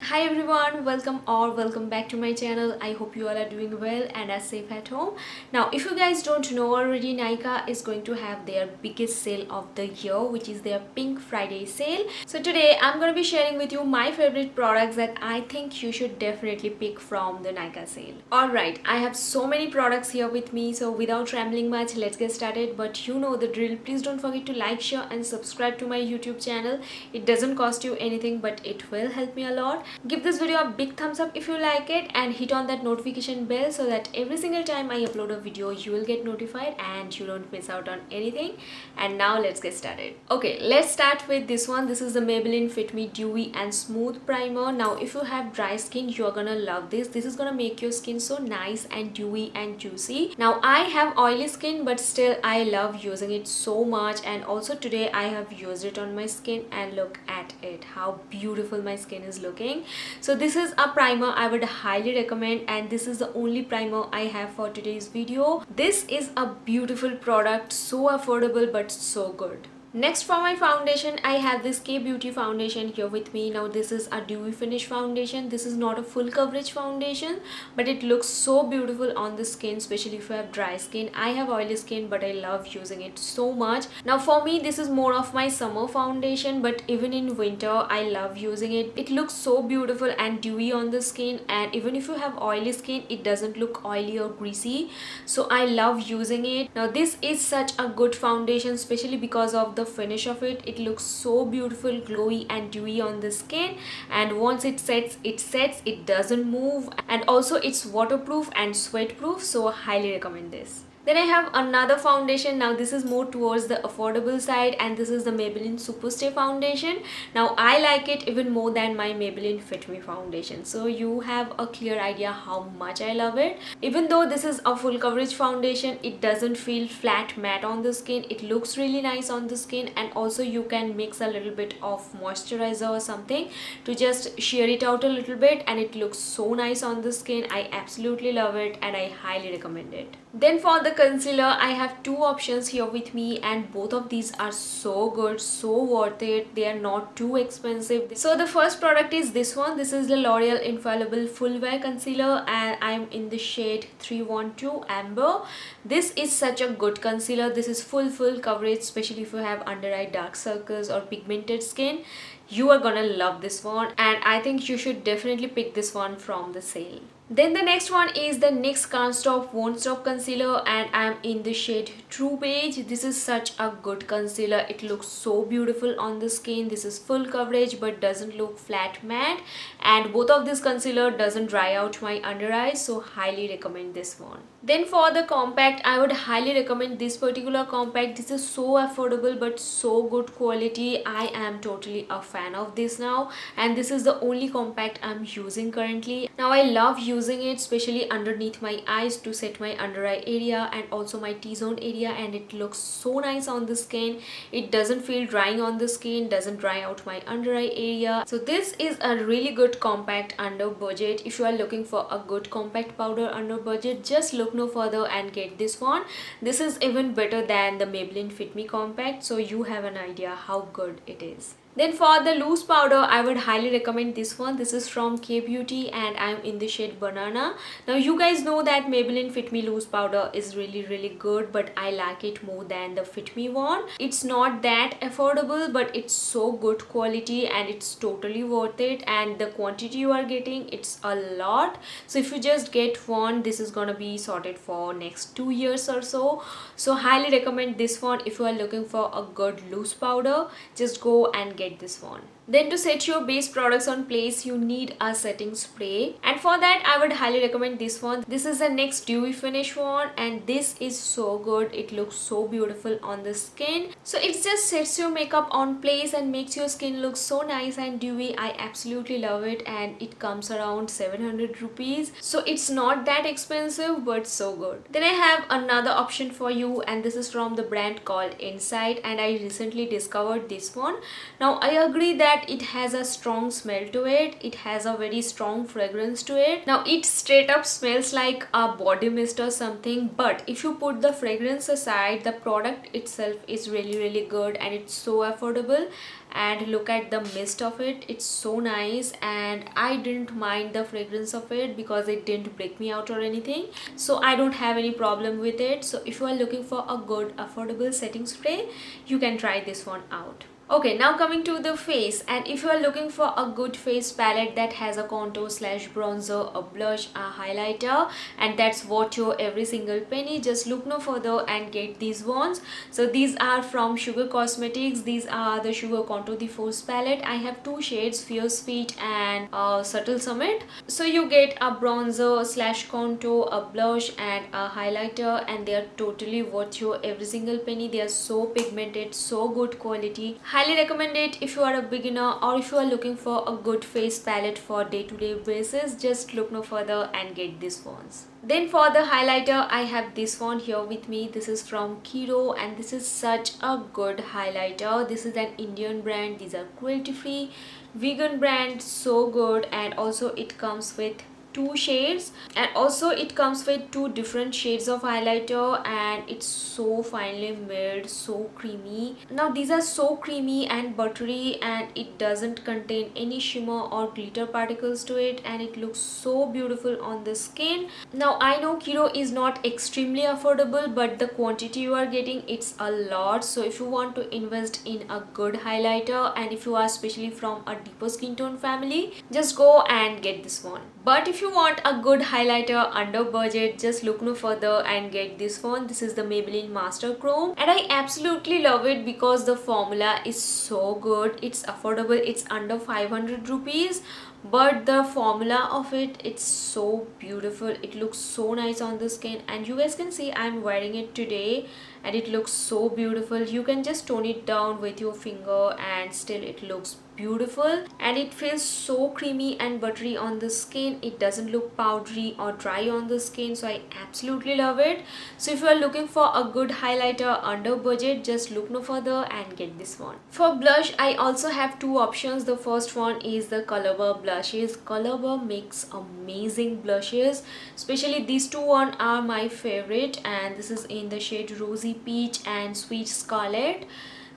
Hi everyone, welcome back to my channel. I hope you all are doing well and are safe at home. Now if you guys don't know already, Nykaa is going to have their biggest sale of the year, which is their Pink Friday sale. So today I'm going to be sharing with you my favorite products that I think you should definitely pick from the Nykaa sale. Alright, I have so many products here with me, so without rambling much, let's get started. But you know the drill. Please don't forget to like, share and subscribe to my YouTube channel. It doesn't cost you anything, but it will help me a lot. Give this video a big thumbs up if you like it and hit on that notification bell so that every single time I upload a video you will get notified and you don't miss out on anything. And now let's get started. Okay, let's start with this one. This is the Maybelline Fit Me Dewy and Smooth Primer. Now if you have dry skin, you're gonna love this. This is gonna make your skin so nice and dewy and juicy. Now I have oily skin, but still I love using it so much, and also today I have used it on my skin and look at it, how beautiful my skin is looking. So this is a primer I would highly recommend, and this is the only primer I have for today's video. This is a beautiful product, so affordable but so good. Next, for my foundation, I have this K Beauty foundation here with me. Now this is a dewy finish foundation. This is not a full coverage foundation, but it looks so beautiful on the skin, especially if you have dry skin. I have oily skin, but I love using it so much. Now for me, this is more of my summer foundation, but even in winter I love using it. It looks so beautiful and dewy on the skin, and even if you have oily skin, it doesn't look oily or greasy, so I love using it. Now this is such a good foundation, especially because of the finish of it. It looks so beautiful, glowy and dewy on the skin, and once it sets, it doesn't move, and also it's waterproof and sweat proof, so I highly recommend this. Then I have another foundation. Now this is more towards the affordable side, and this is the Maybelline SUPERSTAY foundation. Now I like it even more than my Maybelline Fit Me foundation, so you have a clear idea how much I love it. Even though this is a full coverage foundation, it doesn't feel flat matte on the skin. It looks really nice on the skin, and also you can mix a little bit of moisturizer or something to just sheer it out a little bit, and it looks so nice on the skin. I absolutely love it and I highly recommend it. Then for the concealer, I have two options here with me, and both of these are so good, so worth it. They are not too expensive. So the first product is this one. This is the L'Oreal Infallible Full Wear Concealer, and I am in the shade 312 Amber. This is such a good concealer. This is full coverage, especially if you have under eye dark circles or pigmented skin. You are gonna love this one, and I think you should definitely pick this one from the sale. Then the next one is the NYX Can't Stop Won't Stop Concealer, and I'm in the shade True Beige. This is such a good concealer. It looks so beautiful on the skin. This is full coverage but doesn't look flat matte, and both of this concealer doesn't dry out my under eyes, so highly recommend this one. Then for the compact, I would highly recommend this particular compact. This is so affordable but so good quality. I am totally a fan of this now, and this is the only compact I'm using currently. Now I love using it especially underneath my eyes to set my under eye area and also my T-zone area, and it looks so nice on the skin. It doesn't feel drying on the skin, doesn't dry out my under eye area. So this is a really good compact under budget. If you are looking for a good compact powder under budget, just look no further and get this one. This is even better than the Maybelline Fit Me compact, so you have an idea how good it is. Then for the loose powder, I would highly recommend this one. This is from K Beauty, and I'm in the shade Banana. Now you guys know that Maybelline Fit Me loose powder is really good, but I like it more than the Fit Me one. It's not that affordable, but it's so good quality and it's totally worth it, and the quantity you are getting, it's a lot. So if you just get one, this is gonna be sorted for next 2 years or so. So highly recommend this one. If you are looking for a good loose powder, just go and get this one. Then to set your base products on place, you need a setting spray, and for that I would highly recommend this one. This is the NYX Dewy Finish one, and this is so good. It looks so beautiful on the skin, so it just sets your makeup on place and makes your skin look so nice and dewy. I absolutely love it, and it comes around 700 rupees, so it's not that expensive but so good. Then I have another option for you, and this is from the brand called Insight, and I recently discovered this one. Now I agree that that it has a strong smell to it. It has a very strong fragrance to it. Now it straight up smells like a body mist or something, but if you put the fragrance aside, the product itself is really good and it's so affordable. And look at the mist of it, it's so nice, and I didn't mind the fragrance of it because it didn't break me out or anything, so I don't have any problem with it. So if you are looking for a good affordable setting spray, you can try this one out. Okay, now coming to the face, and if you are looking for a good face palette that has a contour slash bronzer, a blush, a highlighter, and that's worth your every single penny, just look no further and get these ones. So these are from Sugar Cosmetics. These are the Sugar Contour de Force palette. I have two shades, Fierce Feet and Subtle Summit. So you get a bronzer slash contour, a blush and a highlighter, and they are totally worth your every single penny. They are so pigmented, so good quality. Highly recommend it if you are a beginner or if you are looking for a good face palette for day-to-day basis. Just look no further and get these ones. Then for the highlighter, I have this one here with me. This is from KIRO and this is such a good highlighter. This is an Indian brand. These are cruelty free, vegan brand, so good. And also it comes with two shades, and also it comes with two different shades of highlighter, and it's so finely made, so creamy. Now these are so creamy and buttery, and it doesn't contain any shimmer or glitter particles to it, and it looks so beautiful on the skin. Now I know KIRO is not extremely affordable, but the quantity you are getting, it's a lot. So if you want to invest in a good highlighter, and if you are especially from a deeper skin tone family, just go and get this one. But if you want a good highlighter under budget, just look no further and get this one. This is the Maybelline Master Chrome, and I absolutely love it because the formula is so good. It's affordable, it's under 500 rupees, but the formula of it, it's so beautiful. It looks so nice on the skin, and you guys can see I'm wearing it today and it looks so beautiful. You can just tone it down with your finger and still it looks beautiful, and it feels so creamy and buttery on the skin. It doesn't look powdery or dry on the skin, so I absolutely love it. So if you are looking for a good highlighter under budget, just look no further and get this one. For blush, I also have two options. The first one is the Colorbar blushes. Colorbar makes amazing blushes, especially these two one are my favorite, and this is in the shade Rosy Peach and Sweet Scarlet.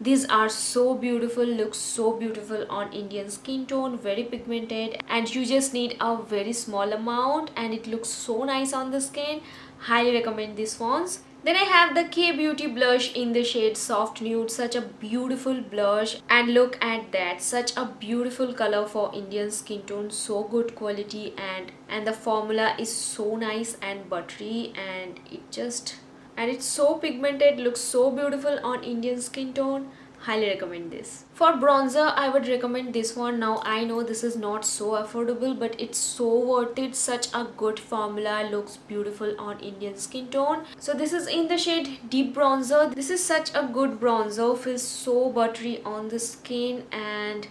These are so beautiful, look so beautiful on Indian skin tone, very pigmented, and you just need a very small amount and it looks so nice on the skin. Highly recommend these ones. Then I have the K Beauty blush in the shade Soft Nude. Such a beautiful blush, and look at that, such a beautiful color for Indian skin tone, so good quality, and the formula is so nice and buttery, and it's so pigmented, looks so beautiful on Indian skin tone. Highly recommend this. For bronzer, I would recommend this one. Now I know this is not so affordable, but it's so worth it. Such a good formula, looks beautiful on Indian skin tone. So this is in the shade Deep Bronzer. This is such a good bronzer, feels so buttery on the skin, and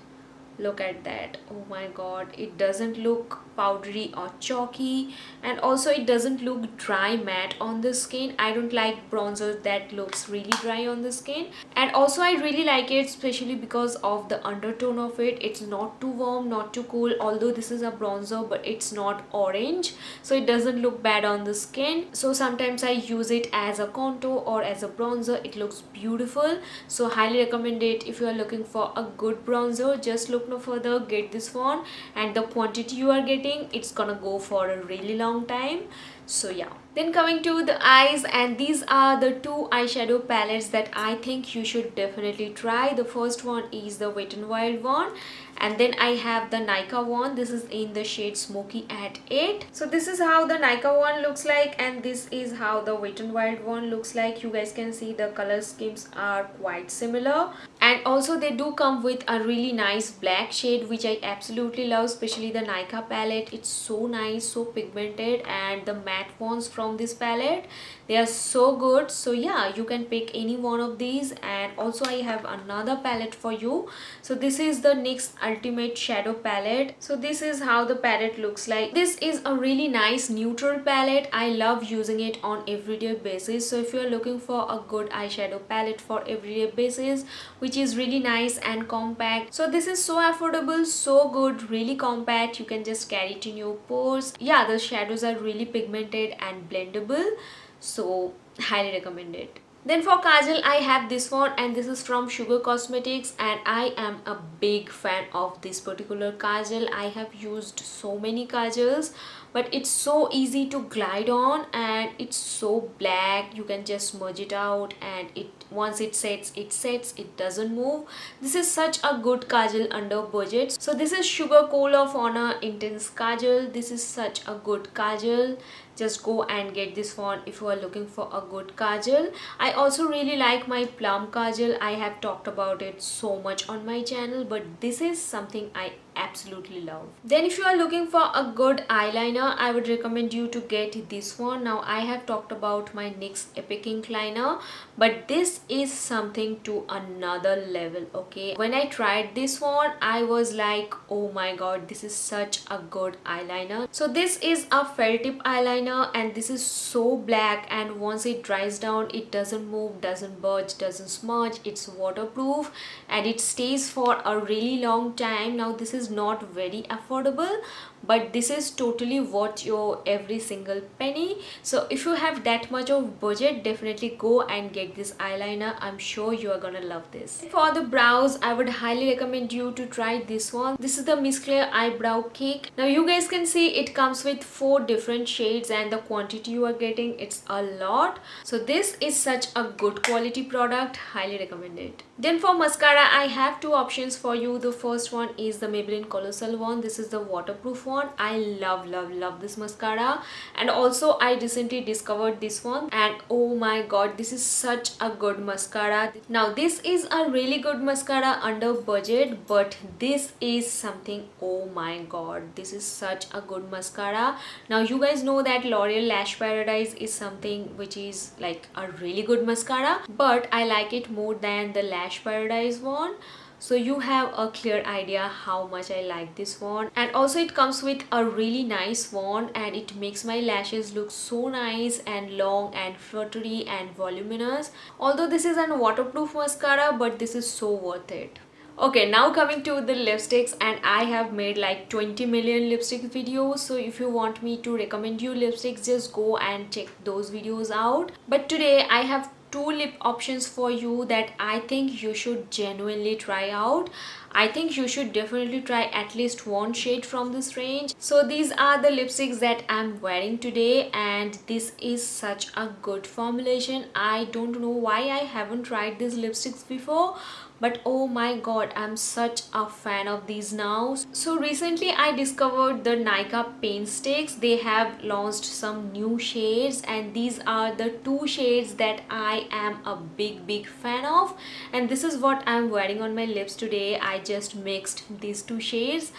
look at that. Oh my god, it doesn't look powdery or chalky, and also it doesn't look dry matte on the skin. I don't like bronzer that looks really dry on the skin, and also I really like it especially because of the undertone of it. It's not too warm, not too cool, although this is a bronzer, but it's not orange, so it doesn't look bad on the skin. So sometimes I use it as a contour or as a bronzer. It looks beautiful, so highly recommend it. If you are looking for a good bronzer, just look no further, get this one, and the quantity you are getting, it's gonna go for a really long time. So yeah. Then coming to the eyes, and these are the two eyeshadow palettes that I think you should definitely try. The first one is the Wet n Wild one, and then I have the Nykaa one. This is in the shade Smoky at 8. So this is how the Nykaa one looks like, and this is how the Wet n Wild one looks like. You guys can see the color schemes are quite similar, and also they do come with a really nice black shade, which I absolutely love, especially the Nykaa palette. It's so nice, so pigmented, and the matte ones from this palette, they are so good. So yeah, you can pick any one of these. And also I have another palette for you. So this is the NYX Ultimate Shadow Palette. So this is how the palette looks like. This is a really nice neutral palette. I love using it on everyday basis. So if you are looking for a good eyeshadow palette for everyday basis which is really nice and compact. So this is so affordable, so good, really compact. You can just carry it in your purse. Yeah, the shadows are really pigmented and blendable, so highly recommend it. Then for kajal, I have this one, and this is from Sugar Cosmetics, and I am a big fan of this particular kajal. I have used so many kajals, but it's so easy to glide on, and it's so black. You can just smudge it out, and once it sets, it doesn't move. This is such a good kajal under budget. So this is Sugar Coal of Honor Intense Kajal. This is such a good kajal. Just go and get this one if you are looking for a good kajal. I also really like my plum kajal. I have talked about it so much on my channel, but this is something I absolutely love. Then if you are looking for a good eyeliner, I would recommend you to get this one. Now I have talked about my NYX Epic Ink liner, but this is something to another level. Okay, when I tried this one, I was like, oh my god, this is such a good eyeliner. So this is a felt tip eyeliner, and this is so black, and once it dries down, it doesn't move, doesn't budge, doesn't smudge. It's waterproof and it stays for a really long time. Now this is not very affordable, but this is totally worth your every single penny. So if you have that much of budget, definitely go and get this eyeliner. I'm sure you are gonna love this. For the brows, I would highly recommend you to try this one. This is the Miss Claire Eyebrow Cake. Now you guys can see it comes with 4 different shades, and the quantity you are getting, it's a lot. So this is such a good quality product, highly recommend it. Then for mascara, I have 2 options for you. The first one is the Maybelline Colossal one. This is the waterproof one. I love this mascara, and also I recently discovered this one, and oh my god, this is such a good mascara. Now this is a really good mascara under budget, but this is something, oh my god, this is such a good mascara. Now you guys know that L'Oreal Lash Paradise is something which is like a really good mascara, but I like it more than the Lash Paradise one. So you have a clear idea how much I like this one. And also it comes with a really nice wand, and it makes my lashes look so nice and long and fluttery and voluminous. Although this is a waterproof mascara, but this is so worth it. Okay, now coming to the lipsticks, and I have made like 20 million lipstick videos, so if you want me to recommend you lipsticks, just go and check those videos out. But today I have 2 lip options for you that I think you should genuinely try out. I think you should definitely try at least 1 shade from this range. So these are the lipsticks that I'm wearing today, and this is such a good formulation. I don't know why I haven't tried these lipsticks before, but oh my god, I'm such a fan of these now. So recently I discovered the Nykaa PAINTSTIX. They have launched some new shades, and these are the 2 shades that I am a big fan of, and this is what I'm wearing on my lips today. I just mixed these 2 shades,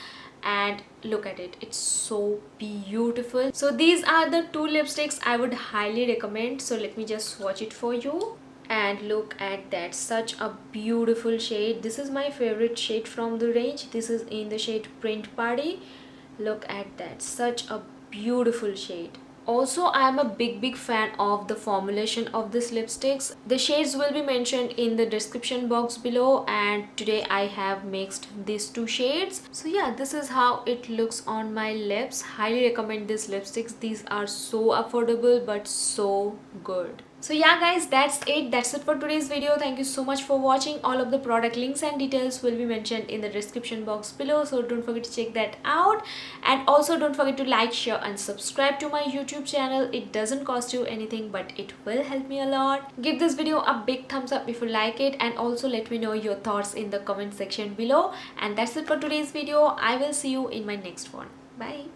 and look at it, it's so beautiful. So these are the 2 lipsticks I would highly recommend. So let me just swatch it for you. And look at that, such a beautiful shade. This is my favorite shade from the range. This is in the shade Print Party. Look at that, such a beautiful shade. Also, I am a big fan of the formulation of this lipsticks. The shades will be mentioned in the description box below, and today I have mixed these 2 shades. So yeah, this is how it looks on my lips. Highly recommend these lipsticks. These are so affordable but so good. So yeah guys, that's it for today's video. Thank you so much for watching. All of the product links and details will be mentioned in the description box below, so don't forget to check that out. And also don't forget to like, share and subscribe to my YouTube channel. It doesn't cost you anything, but it will help me a lot. Give this video a big thumbs up if you like it, and also let me know your thoughts in the comment section below. And that's it for today's video. I will see you in my next one. Bye.